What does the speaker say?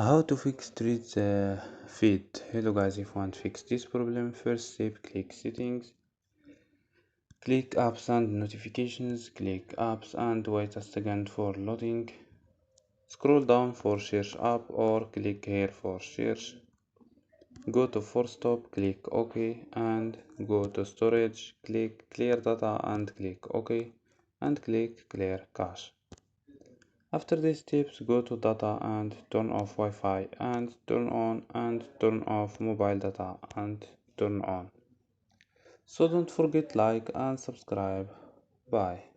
How to fix street feed. Hello guys, if you want to fix this problem, first step, click settings, click apps and notifications, click apps and wait a second for loading. Scroll down for search app or click here for search. Go to force stop, click OK, and go to storage, click clear data and click OK, and click clear cache. After these steps, go to data and turn off Wi-Fi and turn on and turn off mobile data and turn on. So don't forget like and subscribe. Bye.